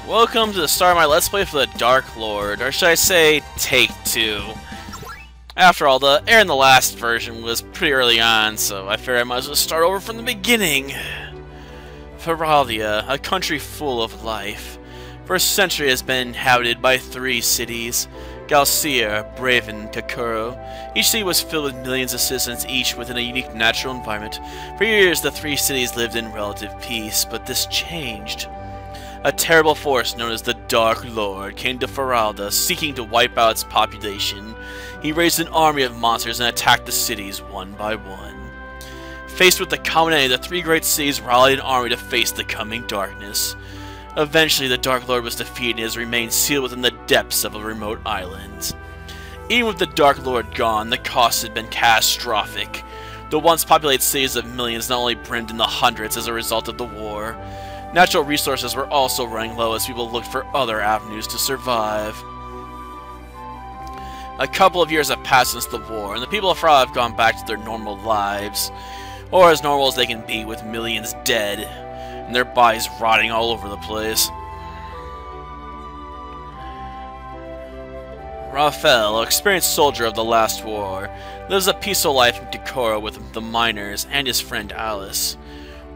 Welcome to the start of my Let's Play for the Dark Lord, or should I say, Take 2. After all, the air in the last version was pretty early on, so I figured I might as well start over from the beginning. Feraldia, a country full of life, for a century has been inhabited by 3 cities: Galcia, Braven, Kakuro. Each city was filled with millions of citizens, each within a unique natural environment. For years, the 3 cities lived in relative peace, but this changed. A terrible force known as the Dark Lord came to Feraldia, seeking to wipe out its population. He raised an army of monsters and attacked the cities one by one. Faced with the common enemy, the 3 great cities rallied an army to face the coming darkness. Eventually, the Dark Lord was defeated and has remained sealed within the depths of a remote island. Even with the Dark Lord gone, the cost had been catastrophic. The once populated cities of millions not only brimmed in the hundreds as a result of the war, natural resources were also running low as people looked for other avenues to survive. A couple of years have passed since the war, and the people of Feraldia have gone back to their normal lives, or as normal as they can be, with millions dead, and their bodies rotting all over the place. Raphael, an experienced soldier of the last war, lives a peaceful life in Kakuro with the miners and his friend Alice.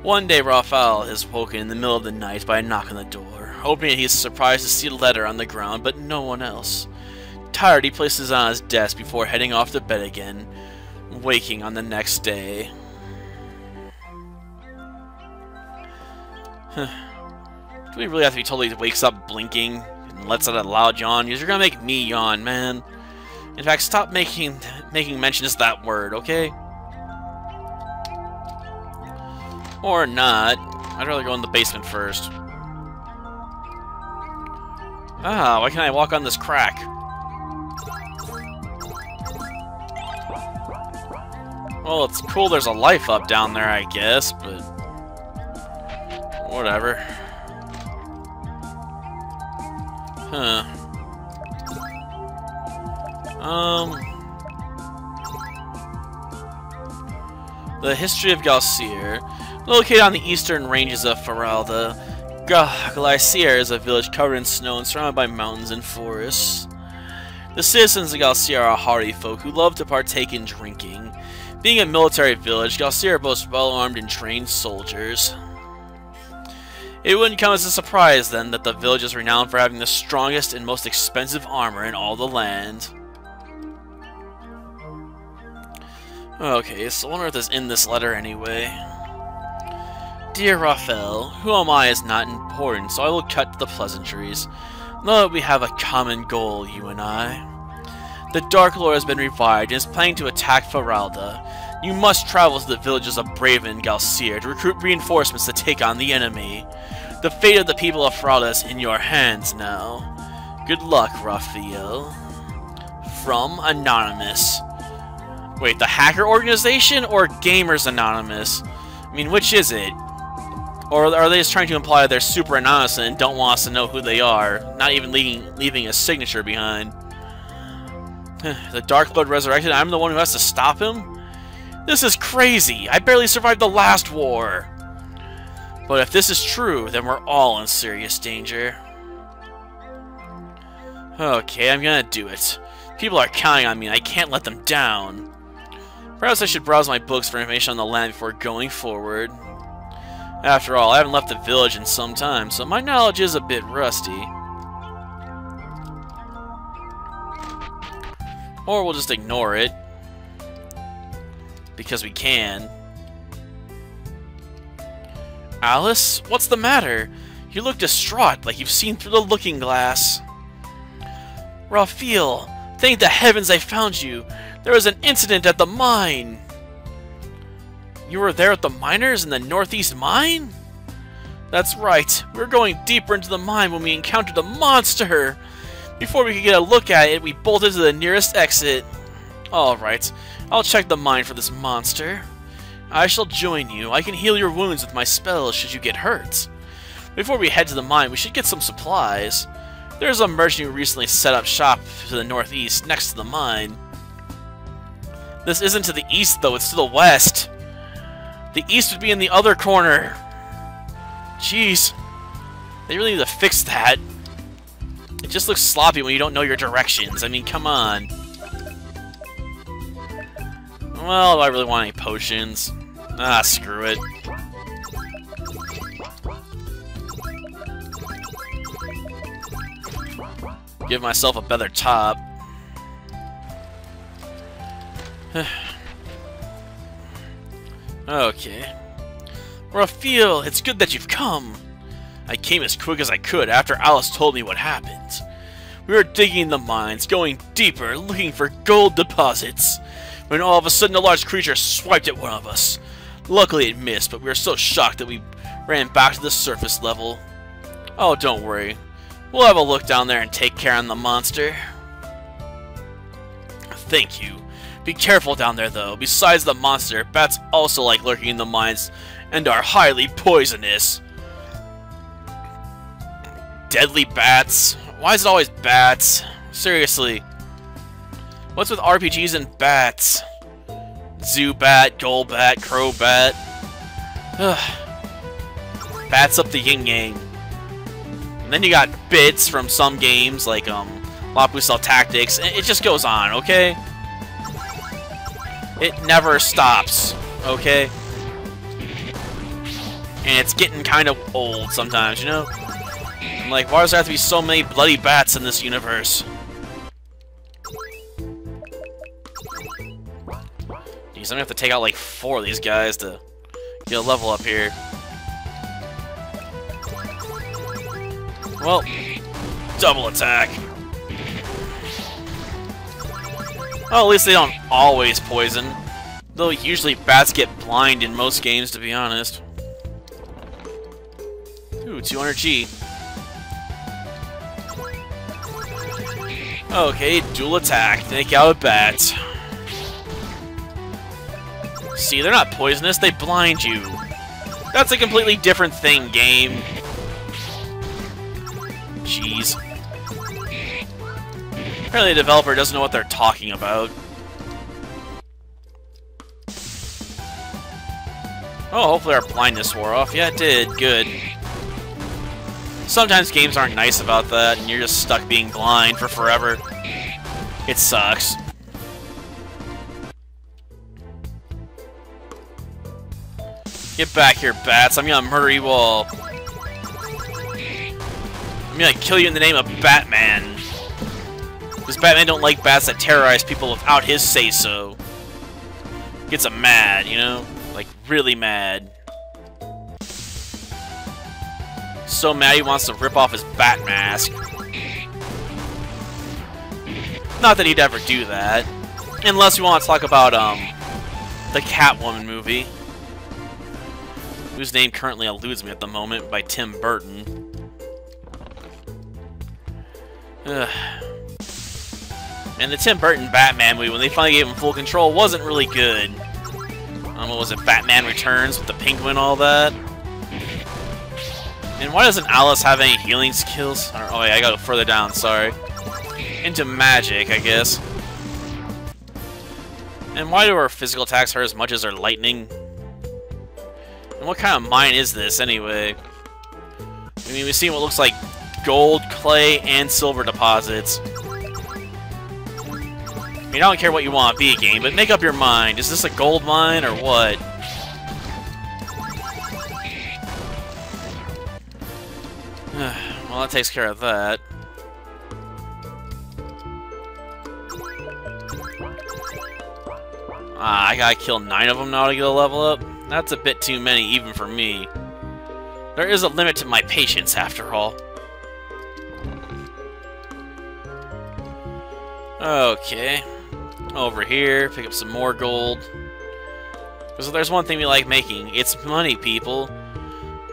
One day, Raphael is woken in the middle of the night by a knock on the door. Opening it, he is surprised to see a letter on the ground, but no one else. Tired, he places it on his desk before heading off to bed again, waking on the next day. Do we really have to be told he wakes up blinking and lets out a loud yawn? Because you're gonna make me yawn, man. In fact, stop making mention of that word, okay? Or not. I'd rather go in the basement first. Ah, why can't I walk on this crack? Well, it's cool there's a life up down there, I guess, but whatever. Huh. The history of Galcia. Located on the eastern ranges of Feraldia, Galcia is a village covered in snow and surrounded by mountains and forests. The citizens of Galcia are hardy folk who love to partake in drinking. Being a military village, Galcia boasts well-armed and trained soldiers. It wouldn't come as a surprise, then, that the village is renowned for having the strongest and most expensive armor in all the land. Okay, so I wonder if there's in this letter anyway. Dear Raphael, who am I is not important, so I will cut to the pleasantries. Know that we have a common goal, you and I. The Dark Lord has been revived and is planning to attack Feraldia. You must travel to the villages of Braven and Galcia to recruit reinforcements to take on the enemy. The fate of the people of Feraldia is in your hands now. Good luck, Raphael. From Anonymous. Wait, the hacker organization or Gamers Anonymous? I mean, which is it? Or are they just trying to imply they're super anonymous and don't want us to know who they are, not even leaving a signature behind? The Dark Lord resurrected, I'm the one who has to stop him? This is crazy! I barely survived the last war! But if this is true, then we're all in serious danger. Okay, I'm gonna do it. People are counting on me and I can't let them down. Perhaps I should browse my books for information on the land before going forward. After all, I haven't left the village in some time, so my knowledge is a bit rusty. Or we'll just ignore it. Because we can. Alice? What's the matter? You look distraught, like you've seen through the looking glass. Raphael, thank the heavens I found you. There was an incident at the mine. You were there at the miners in the northeast mine? That's right. We were going deeper into the mine when we encountered a monster. Before we could get a look at it, we bolted to the nearest exit. Alright, I'll check the mine for this monster. I shall join you. I can heal your wounds with my spells should you get hurt. Before we head to the mine, we should get some supplies. There's a merchant who recently set up shop to the northeast, next to the mine. This isn't to the east, though. It's to the west. The east would be in the other corner. Jeez. They really need to fix that. It just looks sloppy when you don't know your directions. I mean, come on. Well, do I really want any potions? Ah, screw it. Give myself a better top. Okay. Raphael, it's good that you've come. I came as quick as I could after Alice told me what happened. We were digging the mines, going deeper, looking for gold deposits, when all of a sudden a large creature swiped at one of us. Luckily it missed, but we were so shocked that we ran back to the surface level. Oh, don't worry. We'll have a look down there and take care of the monster. Thank you. Be careful down there, though. Besides the monster, bats also like lurking in the mines and are highly poisonous. Deadly bats? Why is it always bats? Seriously. What's with RPGs and bats? Zubat, Golbat, Crowbat. Bats up the yin-yang. And then you got bits from some games, like Lapu Cell Tactics. It just goes on, okay? It never stops, okay? And it's getting kind of old sometimes, you know? I'm like, why does there have to be so many bloody bats in this universe? Jeez, I'm gonna have to take out like 4 of these guys to get a level up here. Well, double attack. Well, at least they don't always poison. Though usually bats get blind in most games, to be honest. Ooh, 200G. Okay, dual attack. Take out a bat. See, they're not poisonous, they blind you. That's a completely different thing, game. Jeez. Apparently the developer doesn't know what they're talking about. Oh, hopefully our blindness wore off. Yeah, it did. Good. Sometimes games aren't nice about that, and you're just stuck being blind for forever. It sucks. Get back here, bats. I'm gonna murder you all. I'm gonna kill you in the name of Batman. Because Batman don't like bats that terrorize people without his say-so. Gets him mad, you know? Like, really mad. So mad he wants to rip off his bat mask. Not that he'd ever do that. Unless you want to talk about, the Catwoman movie. Whose name currently eludes me at the moment, by Tim Burton. Ugh. And the Tim Burton Batman movie, when they finally gave him full control, wasn't really good. What was it, Batman Returns with the penguin and all that? And why doesn't Alice have any healing skills? Oh yeah, I gotta go further down, sorry. Into magic, I guess. And why do her physical attacks hurt as much as her lightning? And what kind of mine is this, anyway? I mean, we've seen what looks like gold, clay, and silver deposits. I mean, I don't care what you want to be, game, but make up your mind. Is this a gold mine, or what? Well, that takes care of that. I gotta kill 9 of them now to get a level up? That's a bit too many, even for me. There is a limit to my patience, after all. Okay. Over here, pick up some more gold. Because there's one thing we like making. It's money, people.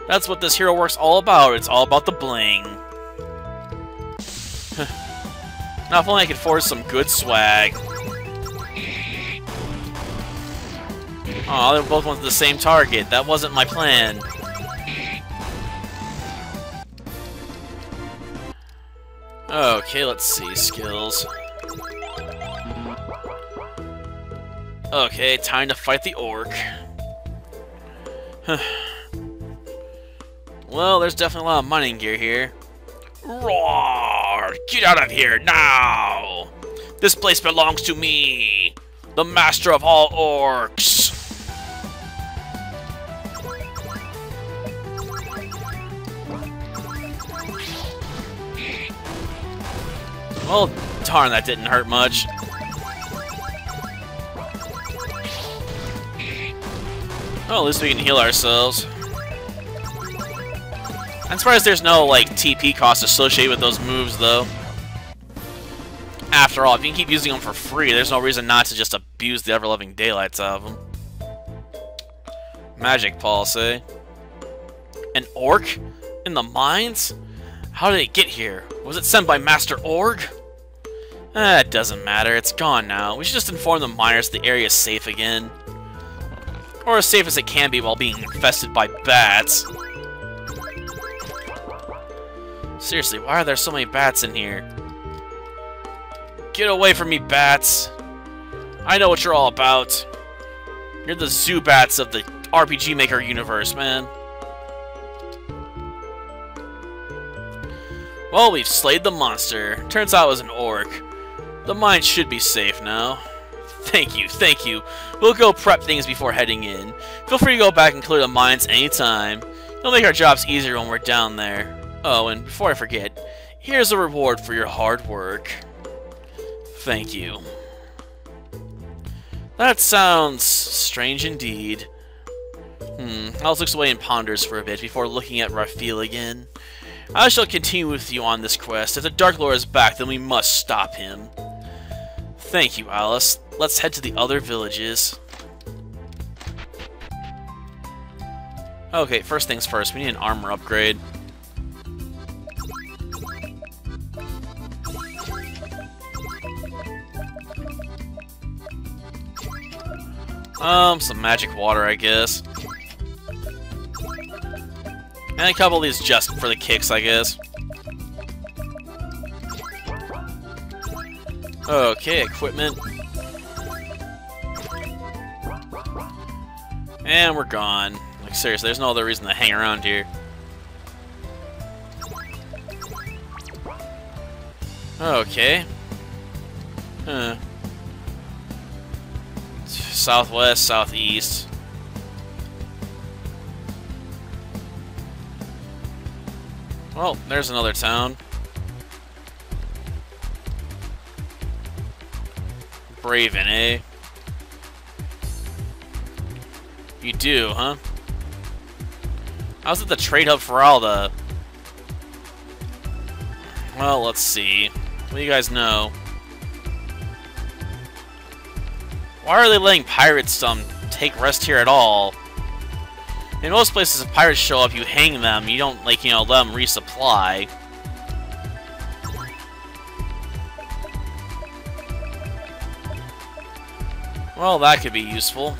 That's what this hero work's all about. It's all about the bling. Now, if only I could forge some good swag. Oh, they both went to the same target. That wasn't my plan. Okay, let's see. Skills. Okay, time to fight the orc. Well, there's definitely a lot of mining gear here. Roar! Get out of here now! This place belongs to me, the master of all orcs! Well, darn, that didn't hurt much. Well, at least we can heal ourselves. I'm surprised there's no, like, TP cost associated with those moves, though. After all, if you can keep using them for free, there's no reason not to just abuse the ever-loving daylights out of them. Magic pulse, eh? An orc? In the mines? How did it get here? Was it sent by Master Org? It doesn't matter, it's gone now. We should just inform the miners the area is safe again. Or as safe as it can be while being infested by bats. Seriously, why are there so many bats in here? Get away from me, bats! I know what you're all about. You're the Zubats of the RPG Maker universe, man. Well, we've slayed the monster. Turns out it was an orc. The mine should be safe now. Thank you, thank you. We'll go prep things before heading in. Feel free to go back and clear the mines anytime. It'll make our jobs easier when we're down there. Oh, and before I forget, here's a reward for your hard work. Thank you. That sounds strange indeed. Alice looks away and ponders for a bit before looking at Raphael again. I shall continue with you on this quest. If the Dark Lord is back, then we must stop him. Thank you, Alice. Let's head to the other villages. Okay, first things first, we need an armor upgrade. Some magic water, I guess. And a couple of these just for the kicks, I guess. Okay, equipment. And we're gone. Like, seriously, there's no other reason to hang around here. Okay. Huh. Southwest, southeast. Well, there's another town. Braven, eh? You do, huh? How's it the trade hub for Alda? Well, let's see. What do you guys know? Why are they letting pirates take rest here at all? In most places, if pirates show up, you hang them. You don't, like, you know, let them resupply. Well, that could be useful.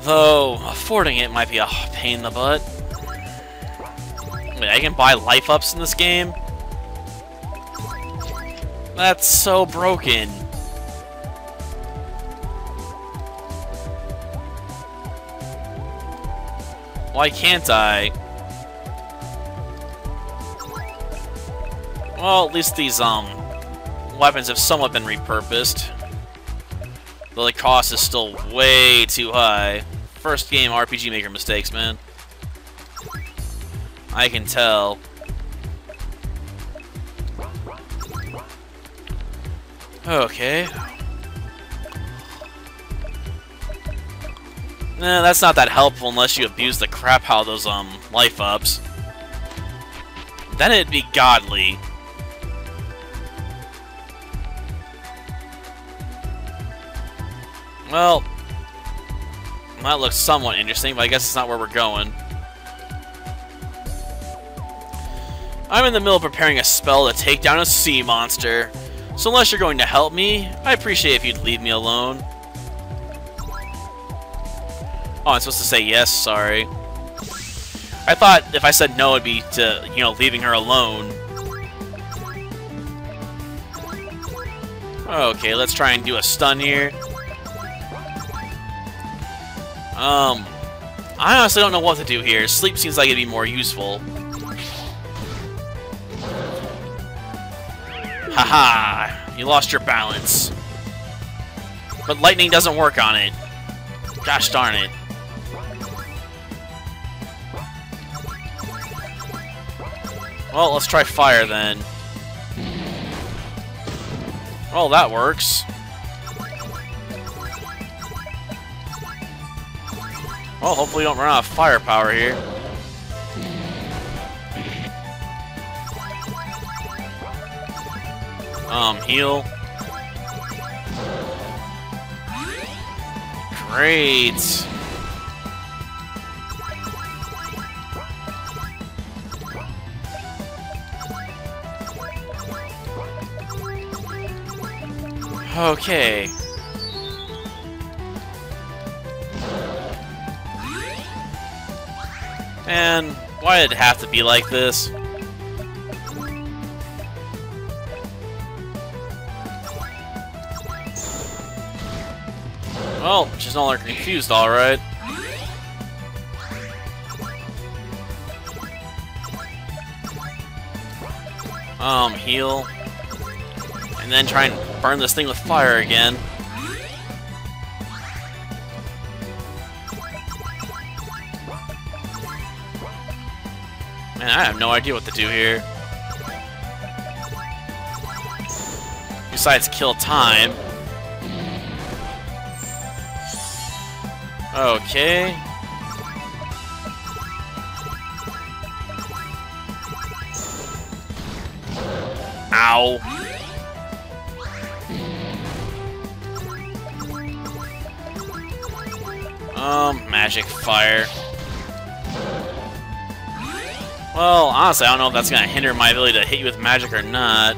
Though, affording it might be a pain in the butt. Wait, I can buy life ups in this game? That's so broken. Why can't I? Well, at least these, weapons have somewhat been repurposed. Though the cost is still way too high. First game RPG Maker mistakes, man. I can tell. Okay. Nah, that's not that helpful unless you abuse the crap out of those, life ups. Then it'd be godly. Well, that looks somewhat interesting, but I guess it's not where we're going. I'm in the middle of preparing a spell to take down a sea monster. So unless you're going to help me, I appreciate if you'd leave me alone. Oh, I'm supposed to say yes, sorry. I thought if I said no, it'd be to, you know, leaving her alone. Okay, let's try and do a stun here. I honestly don't know what to do here. Sleep seems like it'd be more useful. Haha! You lost your balance. But lightning doesn't work on it. Gosh darn it. Well, let's try fire then. Well, that works. Well, hopefully we don't run out of firepower here. Heal. Great. Okay. And why did it have to be like this? Well, she's no longer confused, alright. Heal. And then try and burn this thing with fire again. Man, I have no idea what to do here. Besides kill time. Okay. Ow. Magic fire. Well, honestly, I don't know if that's gonna hinder my ability to hit you with magic or not.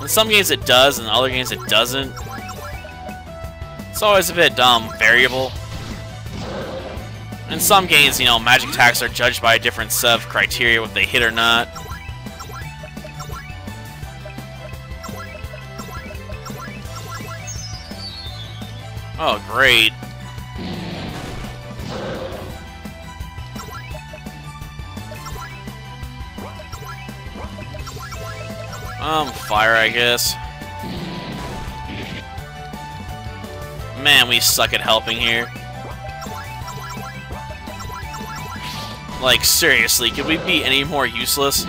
In some games it does, and in other games it doesn't. It's always a bit variable. In some games, you know, magic attacks are judged by a different set of criteria, if they hit or not. Oh, great. Fire, I guess. Man, we suck at helping here. Like, seriously, could we be any more useless?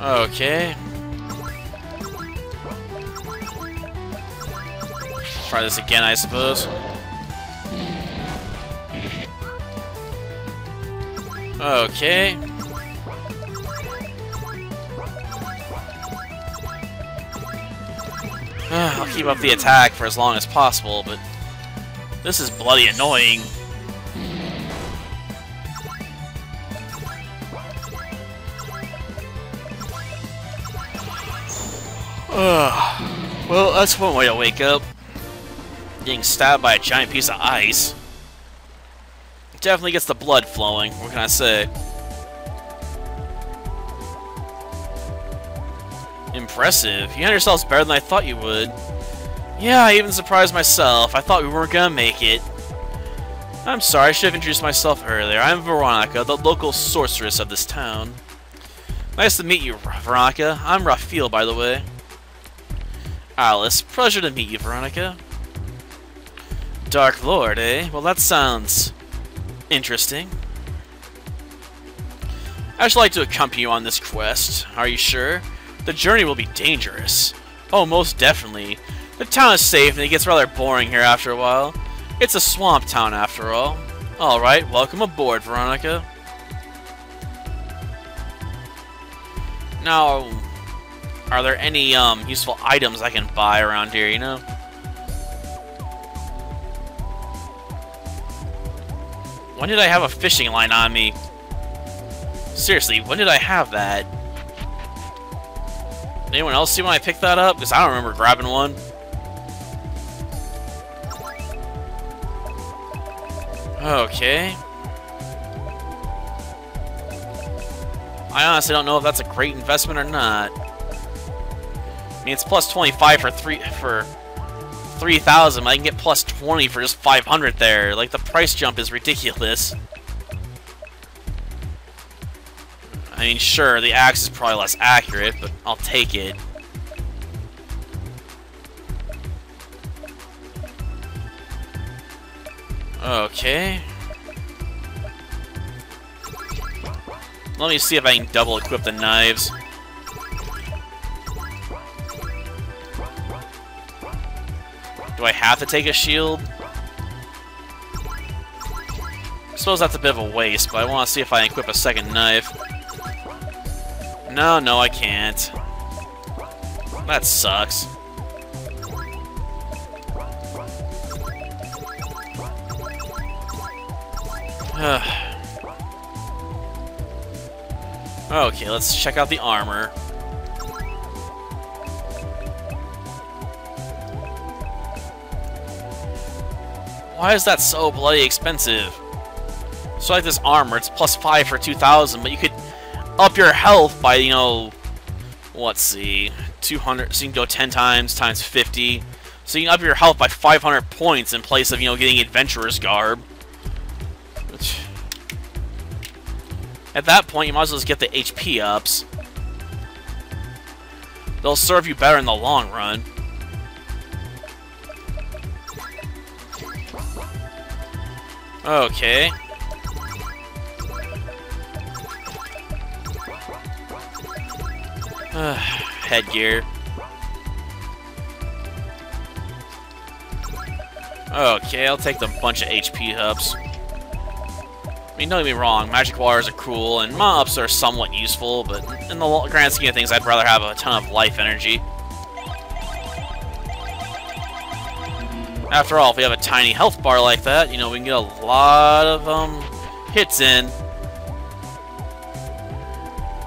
Okay. Try this again, I suppose. Okay. I'll keep up the attack for as long as possible, but this is bloody annoying. Well, that's one way to wake up. Getting stabbed by a giant piece of ice. Definitely gets the blood flowing, what can I say? Impressive. You handle yourselves better than I thought you would. Yeah, I even surprised myself. I thought we weren't gonna make it. I'm sorry, I should have introduced myself earlier. I'm Veronica, the local sorceress of this town. Nice to meet you, Veronica. I'm Raphael, by the way. Alice, pleasure to meet you, Veronica. Dark Lord, eh? Well, that sounds interesting. I should like to accompany you on this quest. Are you sure? The journey will be dangerous. Oh, most definitely. The town is safe and it gets rather boring here after a while. It's a swamp town after all. Alright, welcome aboard, Veronica. Now, are there any useful items I can buy around here, you know? When did I have a fishing line on me? Seriously, when did I have that? Anyone else see when I picked that up? Because I don't remember grabbing one. Okay. I honestly don't know if that's a great investment or not. mean, it's plus 25 for 3,000. I can get plus 20 for just 500 there. Like, the price jump is ridiculous. I mean, sure, the axe is probably less accurate, but I'll take it. Okay. Let me see if I can double equip the knives. Do I have to take a shield? I suppose that's a bit of a waste, but I want to see if I can equip a second knife. No, I can't. That sucks. Okay, let's check out the armor. Why is that so bloody expensive? So like this armor, it's plus 5 for 2,000, but you could up your health by, you know, let's see, 200, so you can go 10 times, times 50. So you can up your health by 500 points in place of, you know, getting adventurer's garb. Which, at that point, you might as well just get the HP ups. They'll serve you better in the long run. Okay. Headgear. Okay, I'll take the bunch of HP ups. I mean, don't get me wrong, magic waters are cool, and mana ups are somewhat useful, but in the grand scheme of things, I'd rather have a ton of life energy. After all, if we have a tiny health bar like that, you know, we can get a lot of hits in.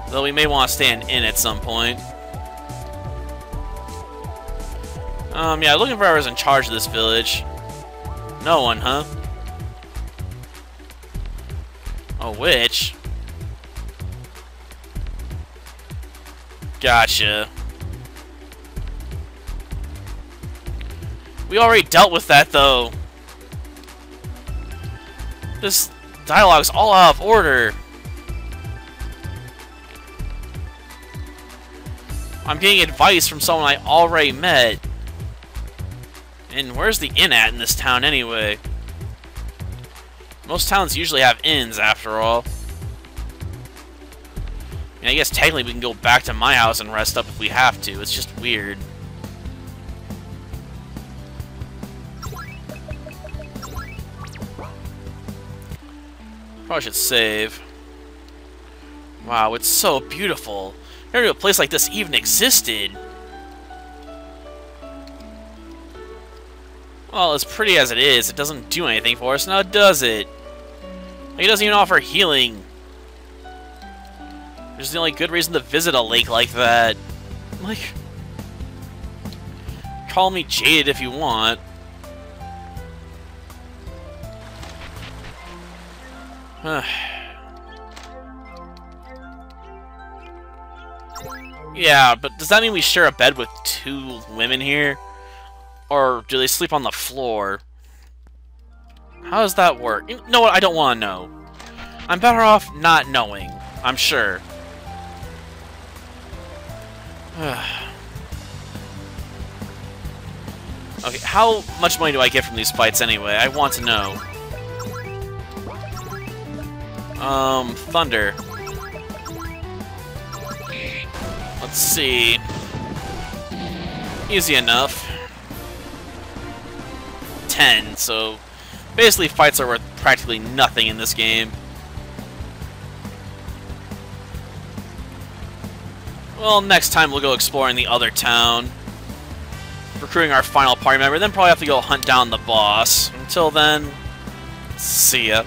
Though we may want to stand in at some point. Yeah, looking for whoever's in charge of this village. No one, huh? A witch? Gotcha. We already dealt with that, though. This dialogue's all out of order. I'm getting advice from someone I already met. And where's the inn at in this town, anyway? Most towns usually have inns, after all. I mean, I guess technically we can go back to my house and rest up if we have to. It's just weird. Probably should save. Wow, it's so beautiful. I never knew a place like this even existed. Well, as pretty as it is, it doesn't do anything for us, now does it? Like, it doesn't even offer healing. There's the only good reason to visit a lake like that. Like, call me jaded if you want. Yeah, but does that mean we share a bed with 2 women here? Or do they sleep on the floor? How does that work? You know what? I don't want to know. I'm better off not knowing, I'm sure. Okay, how much money do I get from these fights anyway? I want to know. Thunder. Let's see. Easy enough. 10, so basically fights are worth practically nothing in this game. Well, next time we'll go exploring the other town, recruiting our final party member, then probably have to go hunt down the boss. Until then, see ya.